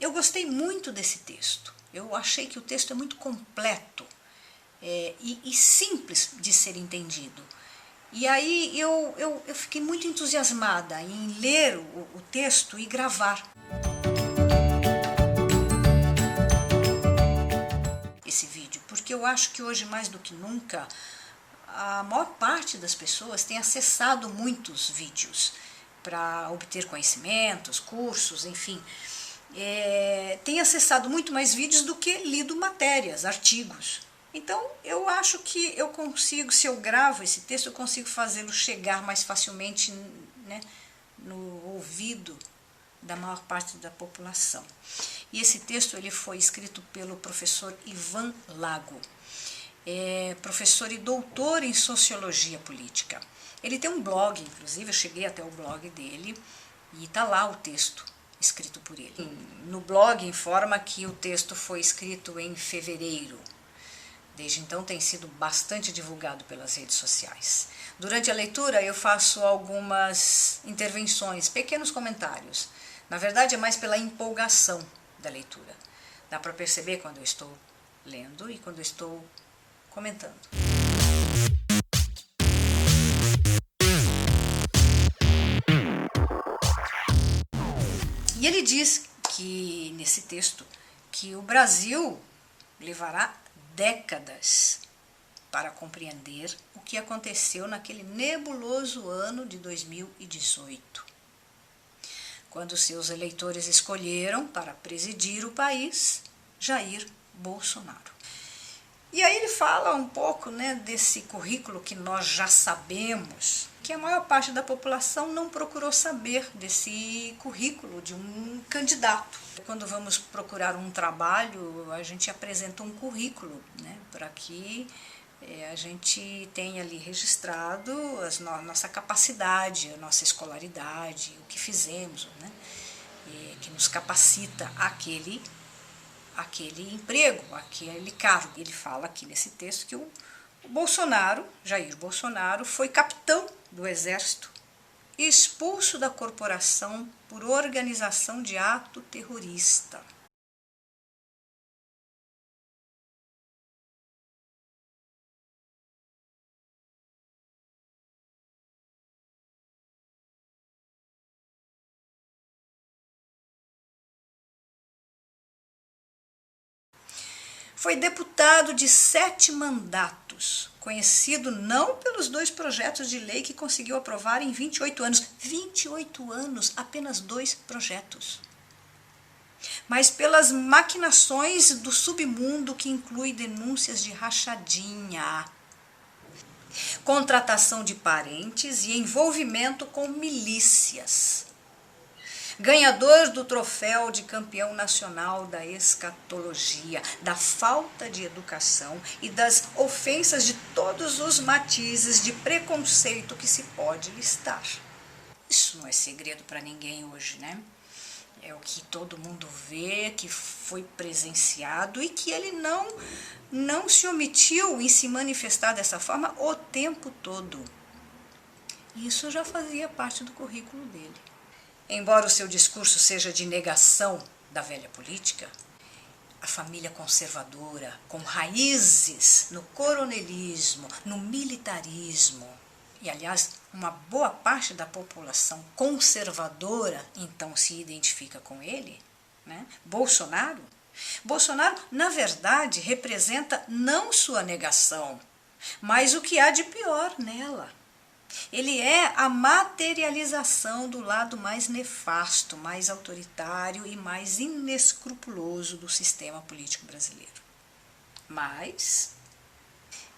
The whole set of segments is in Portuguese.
Eu gostei muito desse texto. Eu achei que o texto é muito completo e simples de ser entendido. E aí eu fiquei muito entusiasmada em ler o texto e gravar esse vídeo, porque eu acho que hoje, mais do que nunca, a maior parte das pessoas tem acessado muitos vídeos para obter conhecimentos, cursos, enfim. Tem acessado muito mais vídeos do que lido matérias, artigos. Então, eu acho que eu consigo, se eu gravo esse texto, eu consigo fazê-lo chegar mais facilmente, né, no ouvido da maior parte da população. E esse texto ele foi escrito pelo professor Ivan Lago, professor e doutor em Sociologia Política. Ele tem um blog, inclusive, eu cheguei até o blog dele, e está lá o texto escrito por ele. No blog informa que o texto foi escrito em fevereiro. Desde então tem sido bastante divulgado pelas redes sociais. Durante a leitura eu faço algumas intervenções, pequenos comentários. Na verdade é mais pela empolgação da leitura. Dá para perceber quando eu estou lendo e quando eu estou comentando. E ele diz que, nesse texto, que o Brasil levará décadas para compreender o que aconteceu naquele nebuloso ano de 2018, quando seus eleitores escolheram para presidir o país Jair Bolsonaro. E aí ele fala um pouco, né, desse currículo que nós já sabemos, que a maior parte da população não procurou saber desse currículo de um candidato. Quando vamos procurar um trabalho, a gente apresenta um currículo, né, para que a gente tenha ali registrado nossa capacidade, a nossa escolaridade, o que fizemos, né, que nos capacita aquele emprego, aquele cargo. Ele fala aqui nesse texto que o Bolsonaro, Jair Bolsonaro, foi capitão do Exército e expulso da corporação por organização de ato terrorista. Foi deputado de 7 mandatos, conhecido não pelos 2 projetos de lei que conseguiu aprovar em 28 anos. 28 anos, apenas 2 projetos. Mas pelas maquinações do submundo que inclui denúncias de rachadinha, contratação de parentes e envolvimento com milícias. Ganhador do troféu de campeão nacional da escatologia, da falta de educação e das ofensas de todos os matizes de preconceito que se pode listar. Isso não é segredo para ninguém hoje, né? É o que todo mundo vê, que foi presenciado e que ele não se omitiu em se manifestar dessa forma o tempo todo. Isso já fazia parte do currículo dele. Embora o seu discurso seja de negação da velha política, a família conservadora, com raízes no coronelismo, no militarismo, e aliás, uma boa parte da população conservadora então se identifica com ele, né? Bolsonaro, na verdade, representa não sua negação, mas o que há de pior nela. Ele é a materialização do lado mais nefasto, mais autoritário e mais inescrupuloso do sistema político brasileiro. Mas,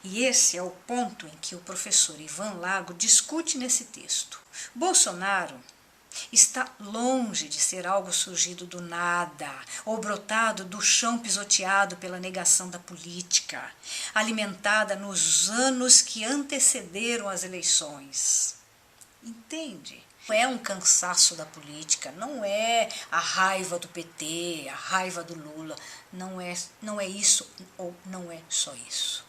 e esse é o ponto em que o professor Ivan Lago discute nesse texto, Bolsonaro está longe de ser algo surgido do nada, ou brotado do chão pisoteado pela negação da política, alimentada nos anos que antecederam as eleições. Entende? Não é um cansaço da política, não é a raiva do PT, a raiva do Lula, não é isso, ou não é só isso.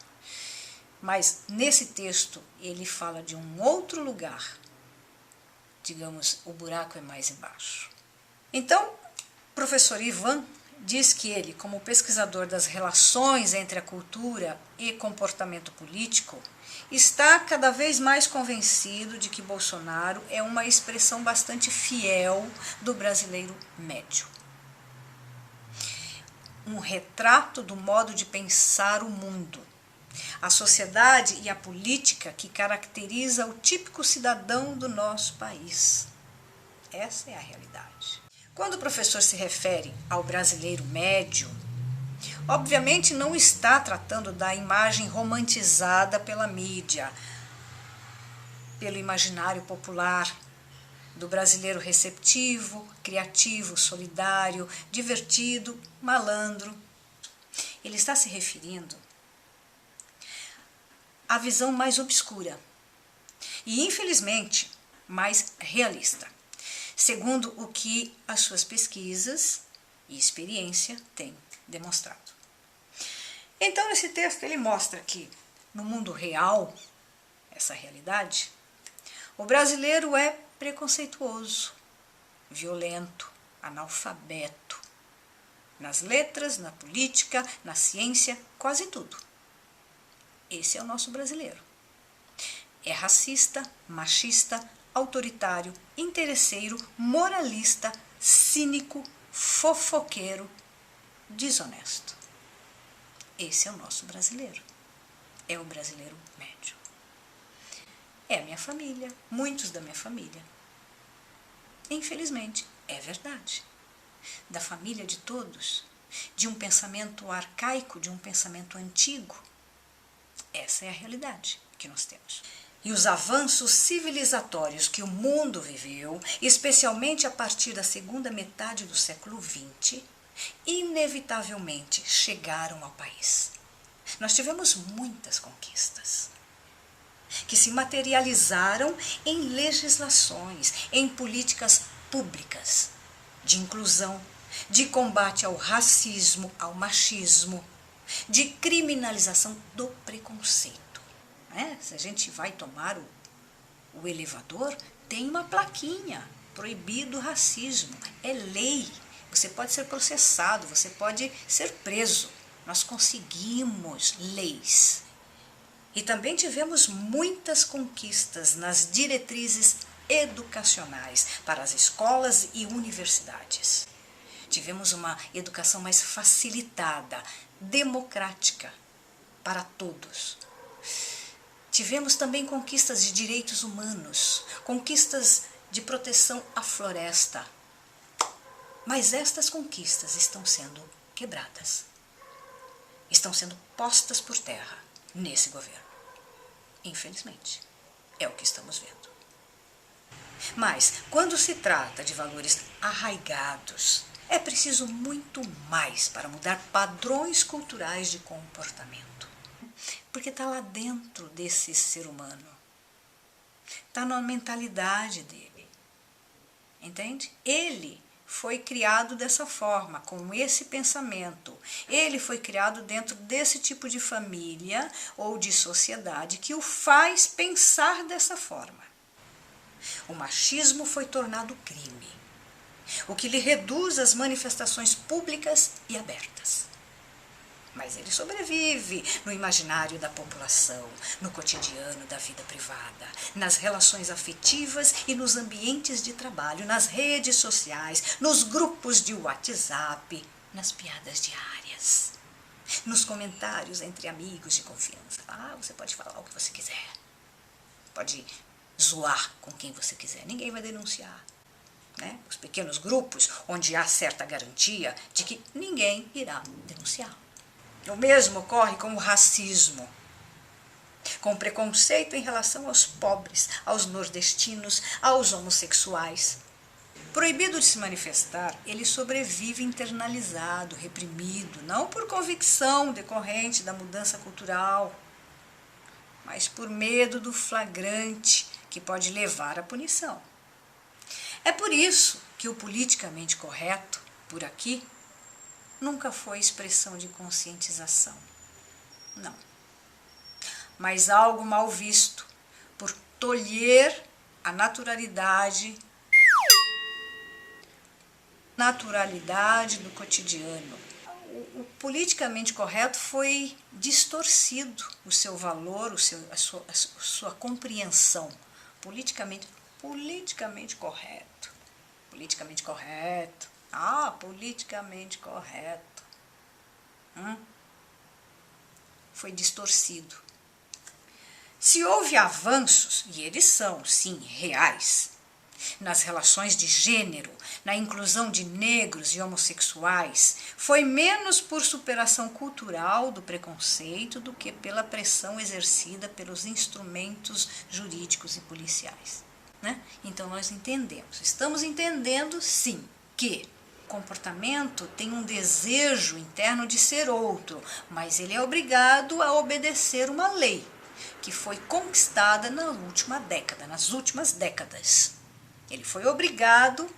Mas nesse texto ele fala de um outro lugar. Digamos, o buraco é mais embaixo. Então, Professor Ivan diz que ele, como pesquisador das relações entre a cultura e comportamento político, está cada vez mais convencido de que Bolsonaro é uma expressão bastante fiel do brasileiro médio. Um retrato do modo de pensar o mundo, a sociedade e a política que caracteriza o típico cidadão do nosso país. Essa é a realidade. Quando o professor se refere ao brasileiro médio, obviamente não está tratando da imagem romantizada pela mídia, pelo imaginário popular, do brasileiro receptivo, criativo, solidário, divertido, malandro. Ele está se referindo à visão mais obscura e, infelizmente, mais realista, segundo o que as suas pesquisas e experiência têm demonstrado. Então, esse texto ele mostra que, no mundo real, essa realidade, o brasileiro é preconceituoso, violento, analfabeto, nas letras, na política, na ciência, quase tudo. Esse é o nosso brasileiro. É racista, machista, autoritário, interesseiro, moralista, cínico, fofoqueiro, desonesto. Esse é o nosso brasileiro. É o brasileiro médio. É a minha família, muitos da minha família. Infelizmente, é verdade. Da família de todos, de um pensamento arcaico, de um pensamento antigo. Essa é a realidade que nós temos. E os avanços civilizatórios que o mundo viveu, especialmente a partir da segunda metade do século XX, inevitavelmente chegaram ao país. Nós tivemos muitas conquistas que se materializaram em legislações, em políticas públicas de inclusão, de combate ao racismo, ao machismo, de criminalização do preconceito. Se a gente vai tomar o elevador, tem uma plaquinha, proibido o racismo, é lei. Você pode ser processado, você pode ser preso. Nós conseguimos leis. E também tivemos muitas conquistas nas diretrizes educacionais para as escolas e universidades. Tivemos uma educação mais facilitada, democrática para todos. Tivemos também conquistas de direitos humanos, conquistas de proteção à floresta. Mas estas conquistas estão sendo quebradas. Estão sendo postas por terra nesse governo. Infelizmente, é o que estamos vendo. Mas, quando se trata de valores arraigados, é preciso muito mais para mudar padrões culturais de comportamento. Porque está lá dentro desse ser humano. Está na mentalidade dele. Entende? Ele foi criado dessa forma, com esse pensamento. Ele foi criado dentro desse tipo de família ou de sociedade que o faz pensar dessa forma. O machismo foi tornado crime, o que lhe reduz às manifestações públicas e abertas. Mas ele sobrevive no imaginário da população, no cotidiano da vida privada, nas relações afetivas e nos ambientes de trabalho, nas redes sociais, nos grupos de WhatsApp, nas piadas diárias, nos comentários entre amigos de confiança. Você pode falar o que você quiser, pode zoar com quem você quiser, ninguém vai denunciar. Os pequenos grupos onde há certa garantia de que ninguém irá denunciar. O mesmo ocorre com o racismo, com o preconceito em relação aos pobres, aos nordestinos, aos homossexuais. Proibido de se manifestar, ele sobrevive internalizado, reprimido, não por convicção decorrente da mudança cultural, mas por medo do flagrante que pode levar à punição. É por isso que o politicamente correto, por aqui, nunca foi expressão de conscientização. Não. Mas algo mal visto, por tolher a naturalidade naturalidade do cotidiano. O politicamente correto foi distorcido, o seu valor, a sua compreensão. Politicamente correto. Politicamente correto. Politicamente correto. Foi distorcido. Se houve avanços, e eles são, sim, reais, nas relações de gênero, na inclusão de negros e homossexuais, foi menos por superação cultural do preconceito do que pela pressão exercida pelos instrumentos jurídicos e policiais. Né? Então nós estamos entendendo sim que o comportamento tem um desejo interno de ser outro, mas ele é obrigado a obedecer uma lei que foi conquistada nas últimas décadas. Ele foi obrigado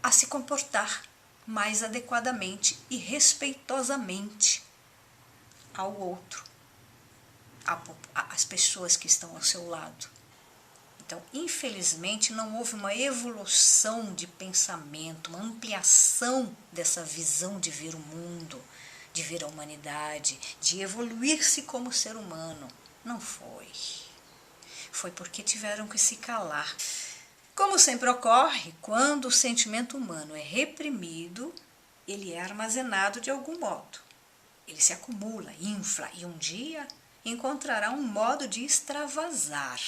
a se comportar mais adequadamente e respeitosamente ao outro, às pessoas que estão ao seu lado. Então, infelizmente, não houve uma evolução de pensamento, uma ampliação dessa visão de ver o mundo, de ver a humanidade, de evoluir-se como ser humano. Não foi. Foi porque tiveram que se calar. Como sempre ocorre, quando o sentimento humano é reprimido, ele é armazenado de algum modo. Ele se acumula, infla e um dia encontrará um modo de extravasar.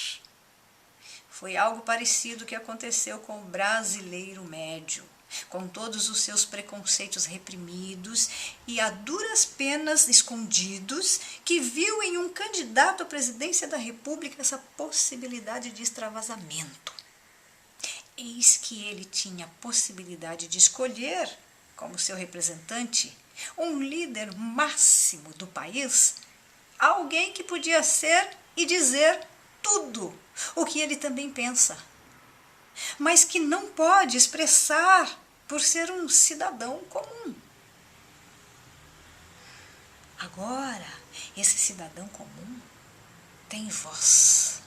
Foi algo parecido que aconteceu com o brasileiro médio, com todos os seus preconceitos reprimidos e a duras penas escondidos, que viu em um candidato à presidência da República essa possibilidade de extravasamento. Eis que ele tinha a possibilidade de escolher, como seu representante, um líder máximo do país, alguém que podia ser e dizer tudo o que ele também pensa, mas que não pode expressar por ser um cidadão comum. Agora, esse cidadão comum tem voz.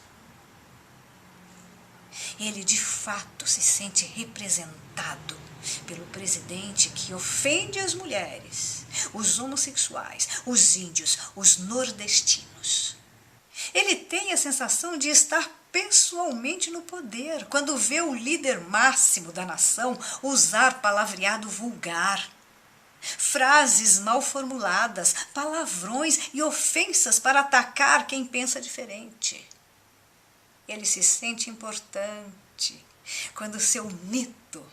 Ele de fato se sente representado pelo presidente que ofende as mulheres, os homossexuais, os índios, os nordestinos. Ele tem a sensação de estar pessoalmente no poder quando vê o líder máximo da nação usar palavreado vulgar, frases mal formuladas, palavrões e ofensas para atacar quem pensa diferente. Ele se sente importante quando seu mito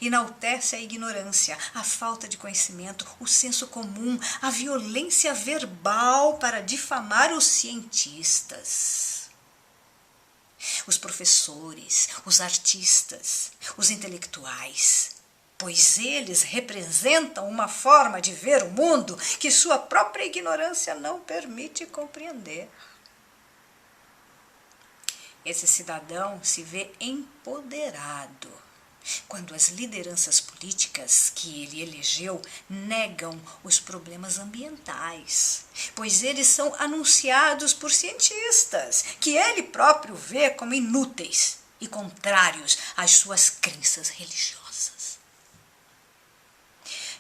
enaltece a ignorância, a falta de conhecimento, o senso comum, a violência verbal para difamar os cientistas, os professores, os artistas, os intelectuais, pois eles representam uma forma de ver o mundo que sua própria ignorância não permite compreender. Esse cidadão se vê empoderado quando as lideranças políticas que ele elegeu negam os problemas ambientais, pois eles são anunciados por cientistas que ele próprio vê como inúteis e contrários às suas crenças religiosas.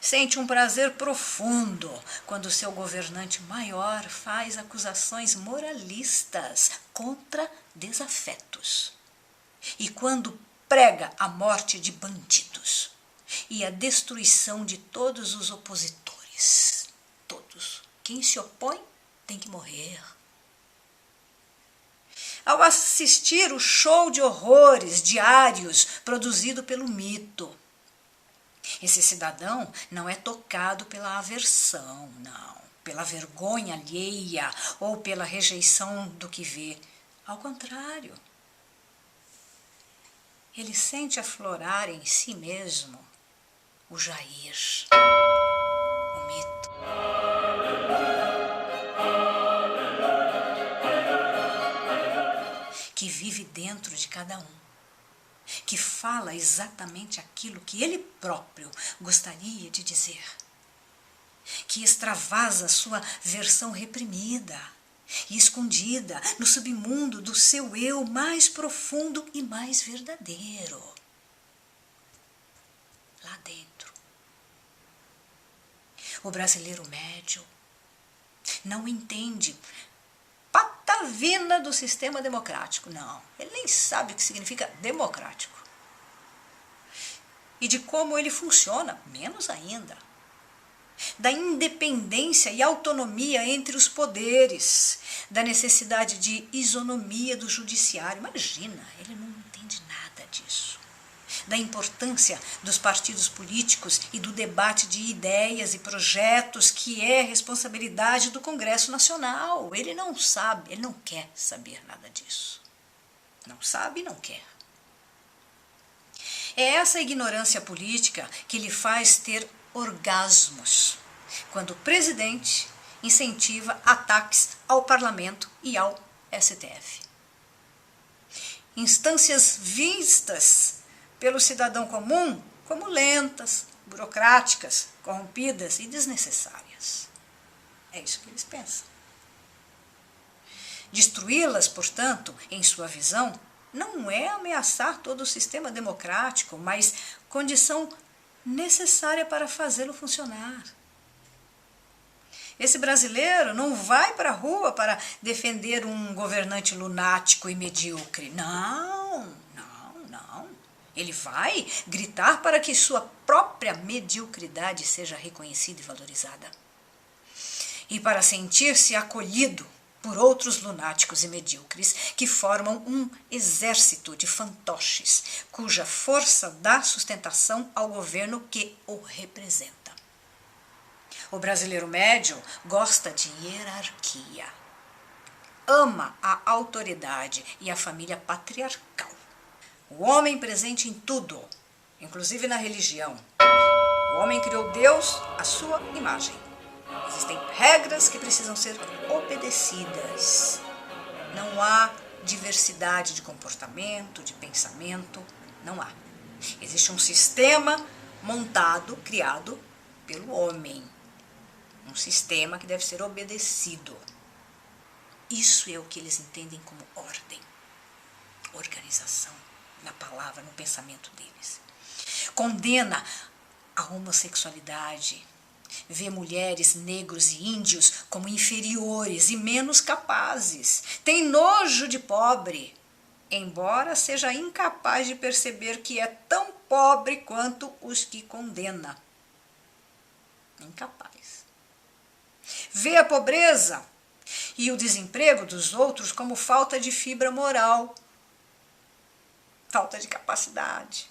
Sente um prazer profundo quando seu governante maior faz acusações moralistas contra desafetos e quando prega a morte de bandidos e a destruição de todos os opositores. Todos. Quem se opõe tem que morrer. Ao assistir o show de horrores diários produzido pelo mito, esse cidadão não é tocado pela aversão, não, pela vergonha alheia ou pela rejeição do que vê. Ao contrário, ele sente aflorar em si mesmo o Jair, o mito. Que vive dentro de cada um, que fala exatamente aquilo que ele próprio gostaria de dizer, que extravasa sua versão reprimida e escondida no submundo do seu eu mais profundo e mais verdadeiro. lá dentro. O brasileiro médio não entende patavina do sistema democrático. Não, ele nem sabe o que significa democrático. E de como ele funciona, menos ainda. Da independência e autonomia entre os poderes, da necessidade de isonomia do judiciário. Imagina, ele não entende nada disso. Da importância dos partidos políticos e do debate de ideias e projetos, que é responsabilidade do Congresso Nacional. Ele não sabe, ele não quer saber nada disso. Não sabe e não quer. É essa ignorância política que lhe faz ter orgasmos quando o presidente incentiva ataques ao parlamento e ao STF. Instâncias vistas pelo cidadão comum como lentas, burocráticas, corrompidas e desnecessárias. É isso que eles pensam. Destruí-las, portanto, em sua visão, não é ameaçar todo o sistema democrático, mas condição necessária para fazê-lo funcionar. Esse brasileiro não vai para a rua para defender um governante lunático e medíocre. Não, não, não. Ele vai gritar para que sua própria mediocridade seja reconhecida e valorizada. E para sentir-se acolhido por outros lunáticos e medíocres que formam um exército de fantoches, cuja força dá sustentação ao governo que o representa. O brasileiro médio gosta de hierarquia, ama a autoridade e a família patriarcal. O homem presente em tudo, inclusive na religião. O homem criou Deus à sua imagem. Existem regras que precisam ser obedecidas. Não há diversidade de comportamento, de pensamento, não há. Existe um sistema montado, criado pelo homem. Um sistema que deve ser obedecido. Isso é o que eles entendem como ordem, organização, na palavra, no pensamento deles. Condena a homossexualidade, vê mulheres, negros e índios como inferiores e menos capazes. Tem nojo de pobre, embora seja incapaz de perceber que é tão pobre quanto os que condena. Incapaz. Vê a pobreza e o desemprego dos outros como falta de fibra moral, falta de capacidade.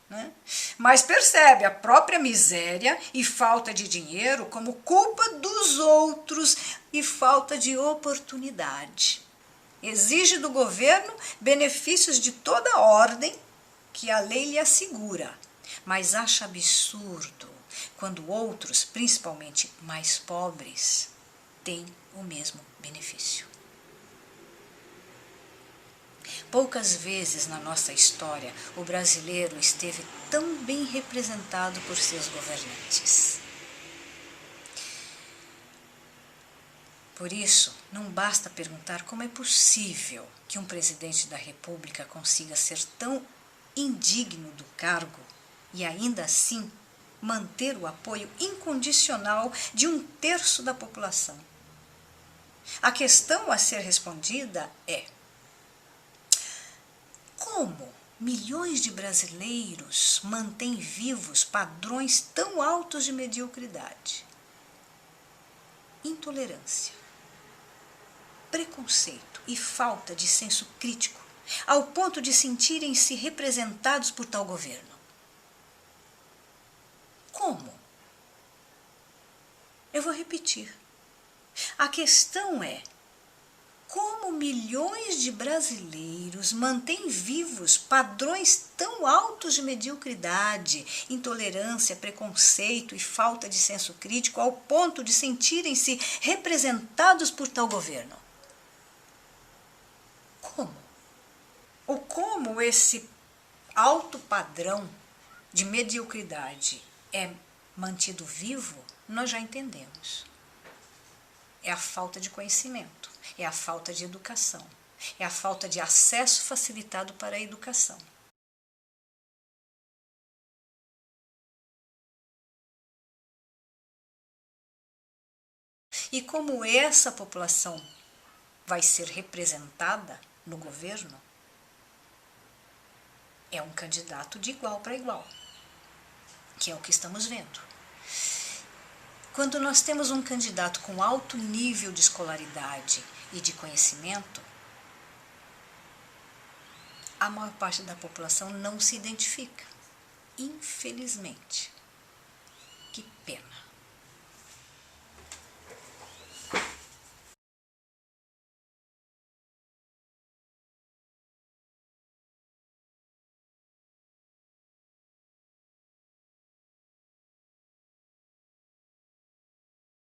Né? Mas percebe a própria miséria e falta de dinheiro como culpa dos outros e falta de oportunidade. Exige do governo benefícios de toda ordem que a lei lhe assegura, mas acha absurdo quando outros, principalmente mais pobres, têm o mesmo benefício. Poucas vezes na nossa história o brasileiro esteve tão bem representado por seus governantes. Por isso, não basta perguntar como é possível que um presidente da República consiga ser tão indigno do cargo e ainda assim manter o apoio incondicional de 1/3 da população. A questão a ser respondida é: como milhões de brasileiros mantêm vivos padrões tão altos de mediocridade, intolerância, preconceito e falta de senso crítico, ao ponto de sentirem-se representados por tal governo? Como? Eu vou repetir. A questão é: como milhões de brasileiros mantêm vivos padrões tão altos de mediocridade, intolerância, preconceito e falta de senso crítico ao ponto de sentirem-se representados por tal governo? Como? Ou como esse alto padrão de mediocridade é mantido vivo, nós já entendemos. É a falta de conhecimento, é a falta de educação, é a falta de acesso facilitado para a educação. E como essa população vai ser representada no governo, é um candidato de igual para igual, que é o que estamos vendo. Quando nós temos um candidato com alto nível de escolaridade e de conhecimento, a maior parte da população não se identifica. Infelizmente. Que pena.